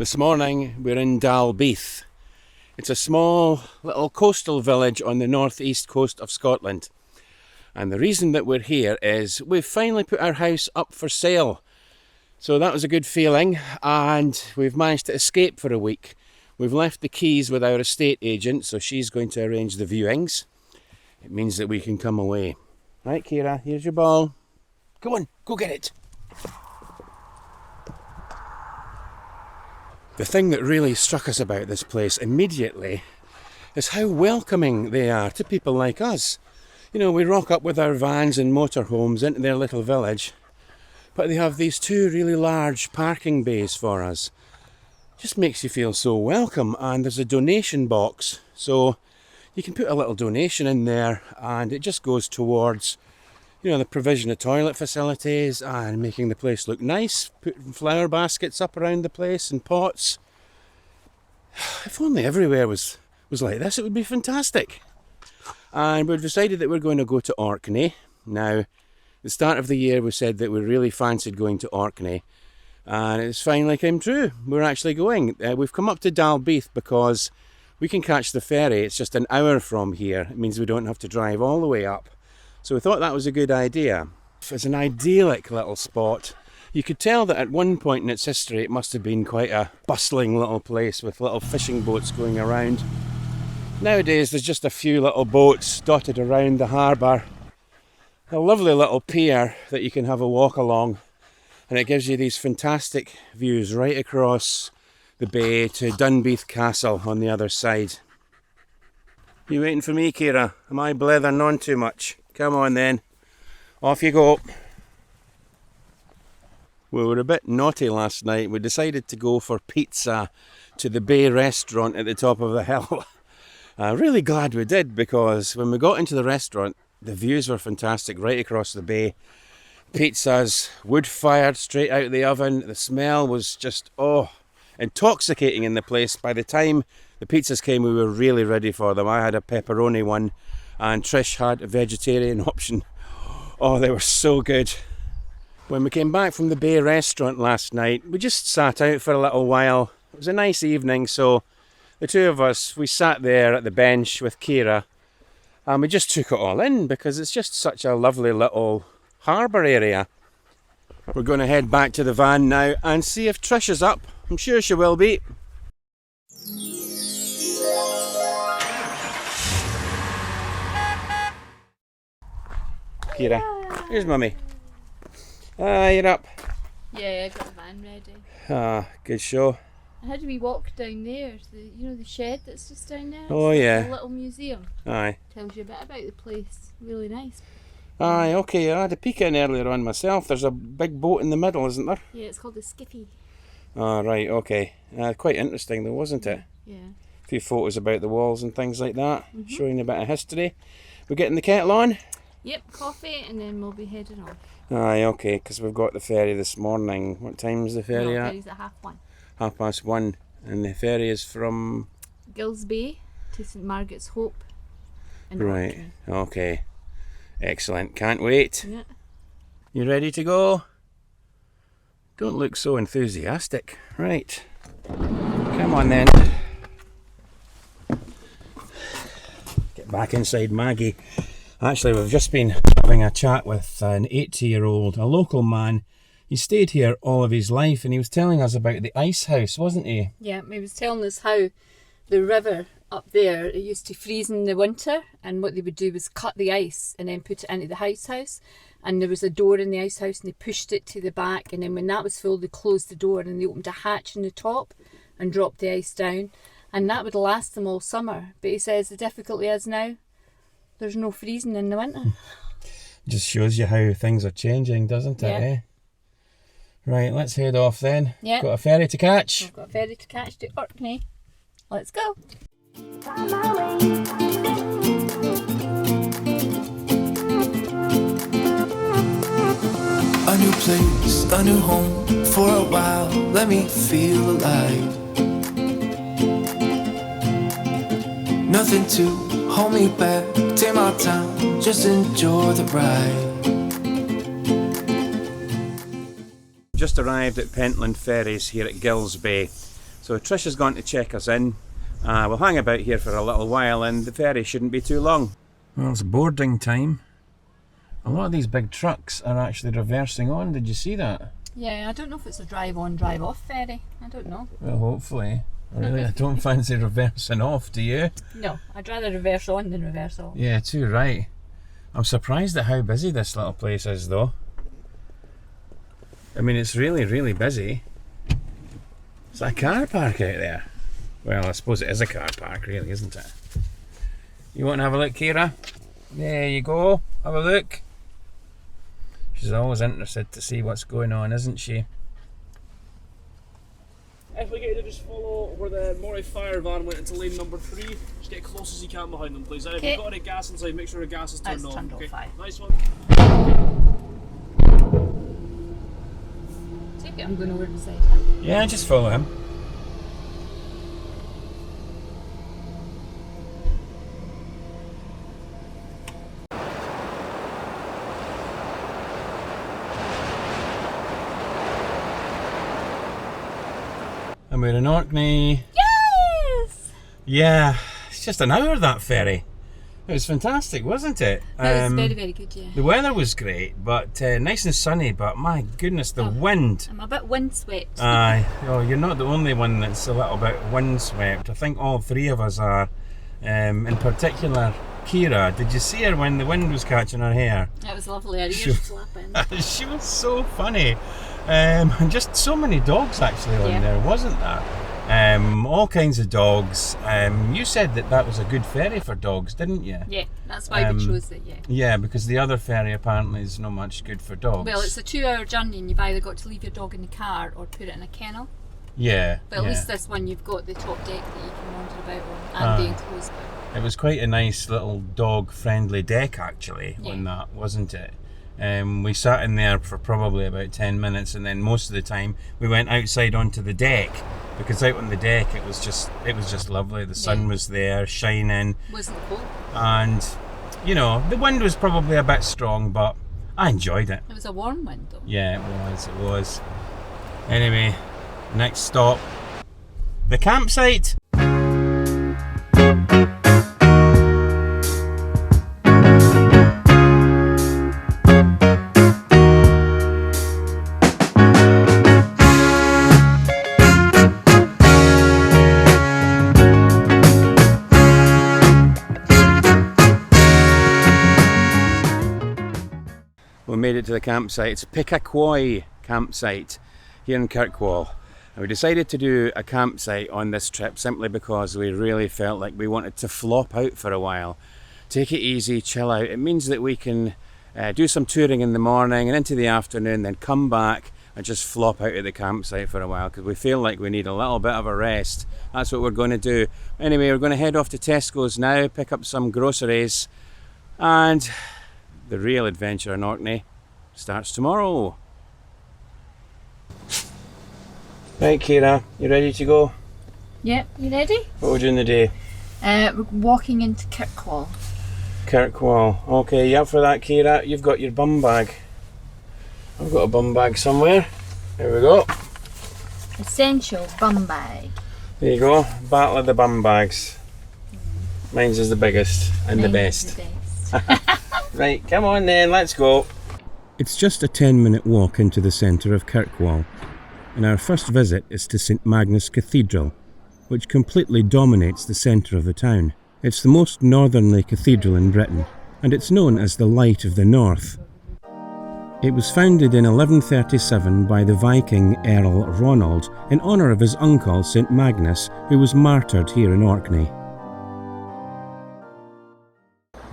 This morning we're in Dalbeath. It's a small little coastal village on the northeast coast of Scotland. And the reason that we're here is we've finally put our house up for sale. So that was a good feeling, and we've managed to escape for a week. We've left the keys with our estate agent, so she's going to arrange the viewings. It means that we can come away. Right, Kira, here's your ball. Go on, go get it. The thing that really struck us about this place immediately is how welcoming they are to people like us. You know, we rock up with our vans and motorhomes into their little village, but they have these two really large parking bays for us. Just makes you feel so welcome, and there's a donation box, so you can put a little donation in there and it just goes towards, you know, the provision of toilet facilities and making the place look nice, putting flower baskets up around the place and pots. If only everywhere was like this, it would be fantastic. And we've decided that we're going to go to Orkney. Now, the start of the year we said that we really fancied going to Orkney, and it's finally came true. We're actually going. We've come up to Dalbeath because we can catch the ferry. It's just an hour from here. It means we don't have to drive all the way up. So we thought that was a good idea. It's an idyllic little spot. You could tell that at one point in its history it must have been quite a bustling little place with little fishing boats going around. Nowadays there's just a few little boats dotted around the harbour. A lovely little pier that you can have a walk along, and it gives you these fantastic views right across the bay to Dalbeath Castle on the other side. You waiting for me, Kira? Am I blethering on too much? Come on then, off you go. We were a bit naughty last night. We decided to go for pizza to the Brae restaurant at the top of the hill. I'm really glad we did, because when we got into the restaurant, the views were fantastic right across the bay. Pizzas, wood fired straight out of the oven. The smell was just, intoxicating in the place. By the time the pizzas came, we were really ready for them. I had a pepperoni one, and Trish had a vegetarian option. Oh, they were so good. When we came back from the Brae restaurant last night, we just sat out for a little while. It was a nice evening, so the two of us, we sat there at the bench with Kira, and we just took it all in because it's just such a lovely little harbour area. We're going to head back to the van now and see if Trish is up. I'm sure she will be. Kira, here's Mummy. You're up. Yeah, I got the van ready. Good show. How do we walk down there? The shed that's just down there? Oh, yeah. A little museum. Aye. Tells you a bit about the place. Really nice. Aye, okay. I had a peek in earlier on myself. There's a big boat in the middle, isn't there? Yeah, it's called the Skiffy. Oh, right, okay. Quite interesting though, wasn't it? Yeah. A few photos about the walls and things like that, showing a bit of history. We're getting the kettle on? Yep, coffee, and then we'll be heading off. Aye, okay, because we've got the ferry this morning. What time is the ferry at? The ferry's at 1:30. 1:30. And the ferry is from? Gills Bay to St Margaret's Hope. Right, okay. Excellent, can't wait. Yeah. You ready to go? Don't look so enthusiastic. Right, come on then. Get back inside Maggie. Actually, we've just been having a chat with an 80-year-old, a local man. He stayed here all of his life, and he was telling us about the ice house, wasn't he? Yeah, he was telling us how the river up there, it used to freeze in the winter, and what they would do was cut the ice and then put it into the ice house. And there was a door in the ice house, and they pushed it to the back, and then when that was full, they closed the door and they opened a hatch in the top and dropped the ice down, and that would last them all summer. But he says the difficulty is now there's no freezing in the winter. Just shows you how things are changing, doesn't it? Yeah. Eh? Right, let's head off then. Yeah. Got a ferry to catch. We've got a ferry to catch to Orkney. Let's go. A new place, a new home. For a while, let me feel alive. Nothing to hold me back. Take my time, just enjoy the ride. Just arrived at Pentland Ferries here at Gills Bay. So Trish has gone to check us in. We'll hang about here for a little while and the ferry shouldn't be too long. Well, it's boarding time. A lot of these big trucks are actually reversing on. Did you see that? Yeah, I don't know if it's a drive on, drive off ferry. I don't know. Well, hopefully. Really, I don't fancy reversing off, do you? No, I'd rather reverse on than reverse off. Yeah, too right. I'm surprised at how busy this little place is though. I mean, it's really, really busy. Is that a car park out there? Well, I suppose it is a car park, really, isn't it? You want to have a look, Kira? There you go. Have a look. She's always interested to see what's going on, isn't she? If we get you to just follow where the Moray fire van went into lane number 3, just get close as you can behind them, please. And if you've got any gas inside, make sure the gas is turned It's on. turned off, aye. Nice one. Take it, I'm going over the side. Yeah, just follow him. And we're in Orkney. Yes! Yeah, it's just an hour, that ferry. It was fantastic, wasn't it? It was very, very good, yeah. The weather was great, but nice and sunny, but my goodness, the wind. I'm a bit windswept. Aye, oh, you're not the only one that's a little bit windswept. I think all three of us are. In particular, Kira, did you see her when the wind was catching her hair? It was lovely, her ears flapping. She was so funny. And just so many dogs actually on there, wasn't there? All kinds of dogs. You said that was a good ferry for dogs, didn't you? Yeah, that's why we chose it, yeah. Yeah, because the other ferry apparently is not much good for dogs. Well, it's a 2-hour journey and you've either got to leave your dog in the car or put it in a kennel. Yeah. But at least this one you've got the top deck that you can wander about on and the enclosed bit. It was quite a nice little dog-friendly deck actually on that, wasn't it? We sat in there for probably about 10 minutes and then most of the time we went outside onto the deck because out on the deck it was just lovely. The sun was there shining. Wasn't cold. And you know, the wind was probably a bit strong but I enjoyed it. It was a warm wind though. Yeah, it was. Anyway, next stop, the campsite. We made it to the campsite. It's Kirkwall campsite here in Kirkwall. And we decided to do a campsite on this trip simply because we really felt like we wanted to flop out for a while. Take it easy, chill out. It means that we can do some touring in the morning and into the afternoon, then come back and just flop out of the campsite for a while because we feel like we need a little bit of a rest. That's what we're going to do. Anyway, we're going to head off to Tesco's now, pick up some groceries, and the real adventure in Orkney starts tomorrow. Right, Kira, you ready to go? Yep, you ready? What are we doing today? We're walking into Kirkwall. Kirkwall. Okay, you up for that, Kira? You've got your bum bag. I've got a bum bag somewhere. There we go. Essential bum bag. There you go. Battle of the bum bags. Mine's is the biggest and the best. Right, come on then, let's go. It's just a 10-minute walk into the centre of Kirkwall, and our first visit is to St Magnus Cathedral, which completely dominates the centre of the town. It's the most northerly cathedral in Britain, and it's known as the Light of the North. It was founded in 1137 by the Viking Earl Ronald in honour of his uncle St Magnus, who was martyred here in Orkney.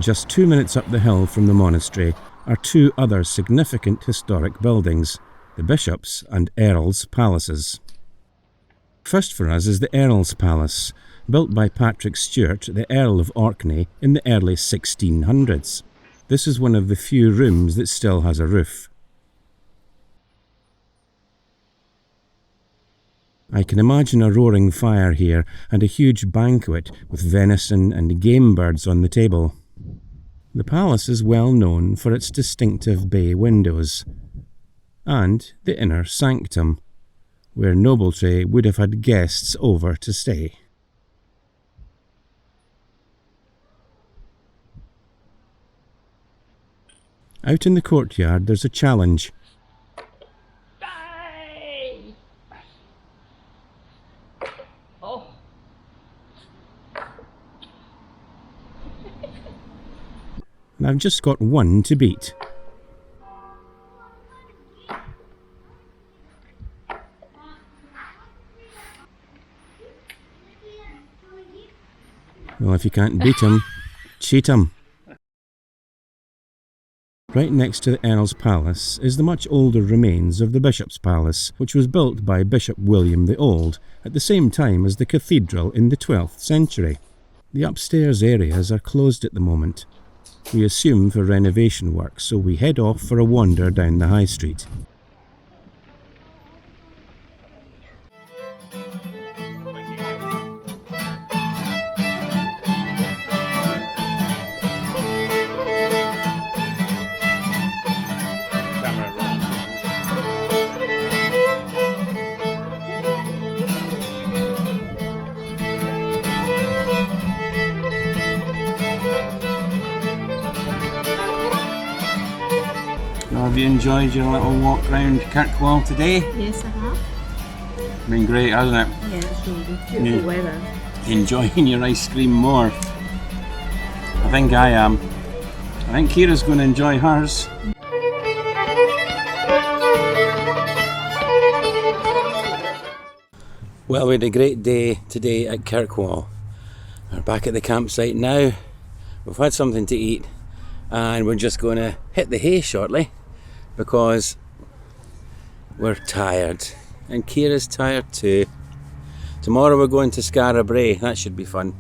Just 2 minutes up the hill from the monastery are two other significant historic buildings, the Bishop's and Earl's Palaces. First for us is the Earl's Palace, built by Patrick Stewart, the Earl of Orkney, in the early 1600s. This is one of the few rooms that still has a roof. I can imagine a roaring fire here and a huge banquet with venison and game birds on the table. The palace is well known for its distinctive bay windows and the inner sanctum, where Nobletree would have had guests over to stay. Out in the courtyard there's a challenge. Oh. And I've just got one to beat. Well, if you can't beat 'em, cheat 'em. Right next to the Earl's Palace is the much older remains of the Bishop's Palace, which was built by Bishop William the Old at the same time as the cathedral in the 12th century. The upstairs areas are closed at the moment. We assume for renovation work, so we head off for a wander down the high street. Have you enjoyed your little walk round Kirkwall today? Yes, I have. Been great, hasn't it? Yeah, it's really good. Beautiful weather. Enjoying your ice cream more? I think I am. I think Kira's going to enjoy hers. Well, we had a great day today at Kirkwall. We're back at the campsite now. We've had something to eat and we're just going to hit the hay shortly because we're tired and Kira's tired too. Tomorrow we're going to Skara, Brae. That should be fun.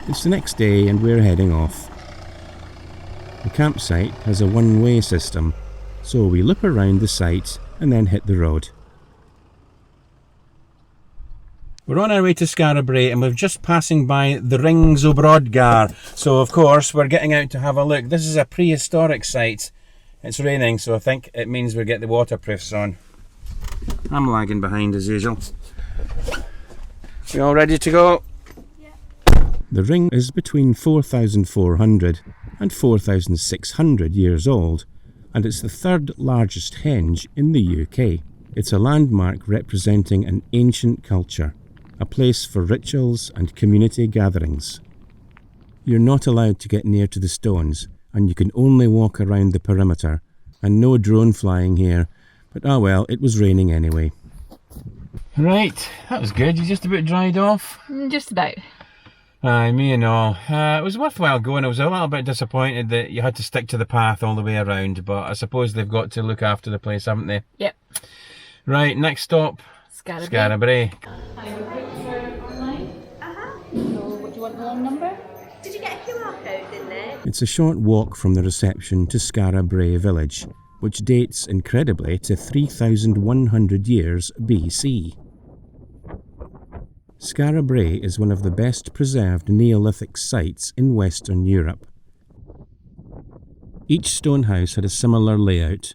It's the next day and we're heading off. The campsite has a one-way system, so we loop around the site and then hit the road. We're on our way to Skara, Brae and we're just passing by the rings o' Brodgar. So of course we're getting out to have a look. This is a prehistoric site. It's raining, so I think it means we get the waterproofs on. I'm lagging behind as usual. We all ready to go? Yeah. The ring is between 4,400 and 4,600 years old, and it's the third largest henge in the UK. It's a landmark representing an ancient culture, a place for rituals and community gatherings. You're not allowed to get near to the stones, and you can only walk around the perimeter, and no drone flying here, but ah well, it was raining anyway. Right, that was good. You just about dried off? Just about. Aye, me and all. It was worthwhile going. I was a little bit disappointed that you had to stick to the path all the way around, but I suppose they've got to look after the place, haven't they? Yep. Right, next stop, Skara Brae. So, what do you want, the long number? Did you get a QR code in there? It's a short walk from the reception to Skara Brae village, which dates incredibly to 3,100 years BC. Skara Brae is one of the best preserved Neolithic sites in Western Europe. Each stone house had a similar layout,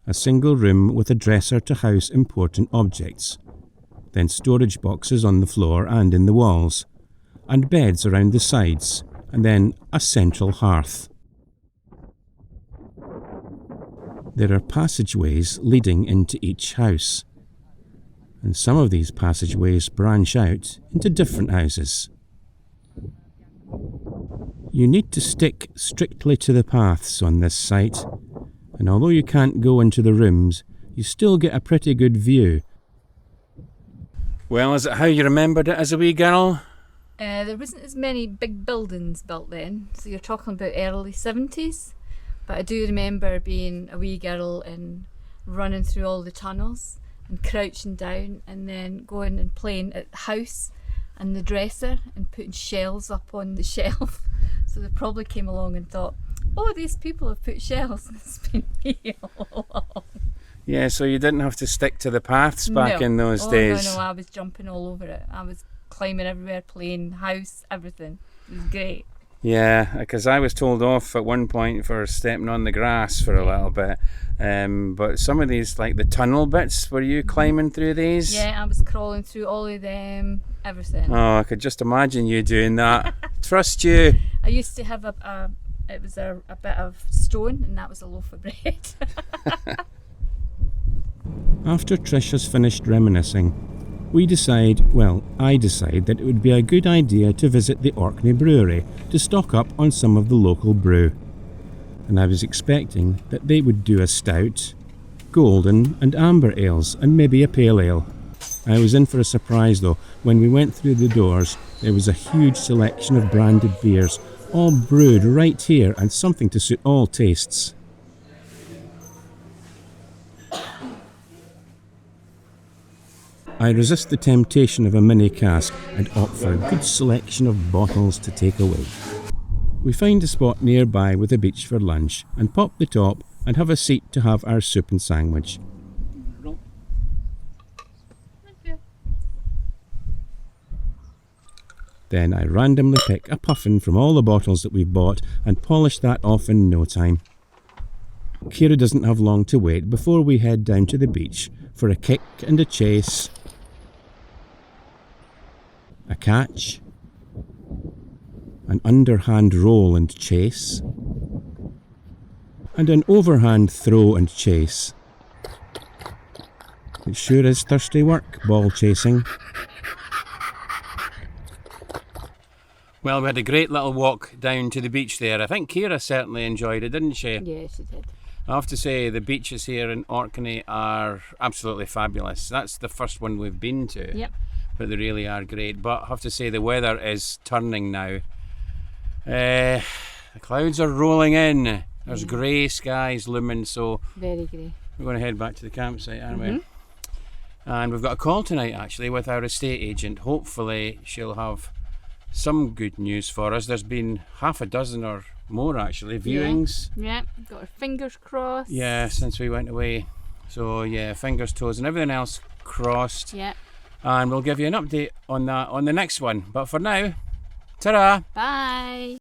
a single room with a dresser to house important objects, then storage boxes on the floor and in the walls, and beds around the sides, and then a central hearth. There are passageways leading into each house, and some of these passageways branch out into different houses. You need to stick strictly to the paths on this site, and although you can't go into the rooms, you still get a pretty good view. Well, is it how you remembered it as a wee girl? There wasn't as many big buildings built then, so you're talking about early 70s. But I do remember being a wee girl and running through all the tunnels and crouching down and then going and playing at the house and the dresser and putting shells up on the shelf. So they probably came along and thought, oh, these people have put shells. It's been here all along. Yeah, so you didn't have to stick to the paths back in those days. No, I was jumping all over it. I was climbing everywhere, playing house, everything. It was great. Yeah, because I was told off at one point for stepping on the grass for a little bit. But some of these, like the tunnel bits, were you climbing through these? Yeah, I was crawling through all of them, everything. Oh, I could just imagine you doing that. Trust you. I used to have a bit of stone, and that was a loaf of bread. After Trish has finished reminiscing, I decide that it would be a good idea to visit the Orkney Brewery to stock up on some of the local brew. And I was expecting that they would do a stout, golden and amber ales and maybe a pale ale. I was in for a surprise though. When we went through the doors, there was a huge selection of branded beers, all brewed right here and something to suit all tastes. I resist the temptation of a mini cask and opt for a good selection of bottles to take away. We find a spot nearby with a beach for lunch and pop the top and have a seat to have our soup and sandwich. Then I randomly pick a puffin from all the bottles that we've bought and polish that off in no time. Kira doesn't have long to wait before we head down to the beach for a kick and a chase, a catch, an underhand roll and chase, and an overhand throw and chase. It sure is thirsty work, ball chasing. Well, we had a great little walk down to the beach there. I think Kira certainly enjoyed it, didn't she? Yeah, she did. I have to say the beaches here in Orkney are absolutely fabulous. That's the first one we've been to. Yep. But they really are great. But I have to say the weather is turning now. The clouds are rolling in. There's grey skies looming, so Very grey. we're going to head back to the campsite, aren't we? And we've got a call tonight actually with our estate agent. Hopefully she'll have some good news for us. There's been half a dozen or more actually viewings. Yeah, got our fingers crossed. Yeah, since we went away. So yeah, fingers, toes and everything else crossed. Yeah. And we'll give you an update on that on the next one. But for now, ta-ra! Bye.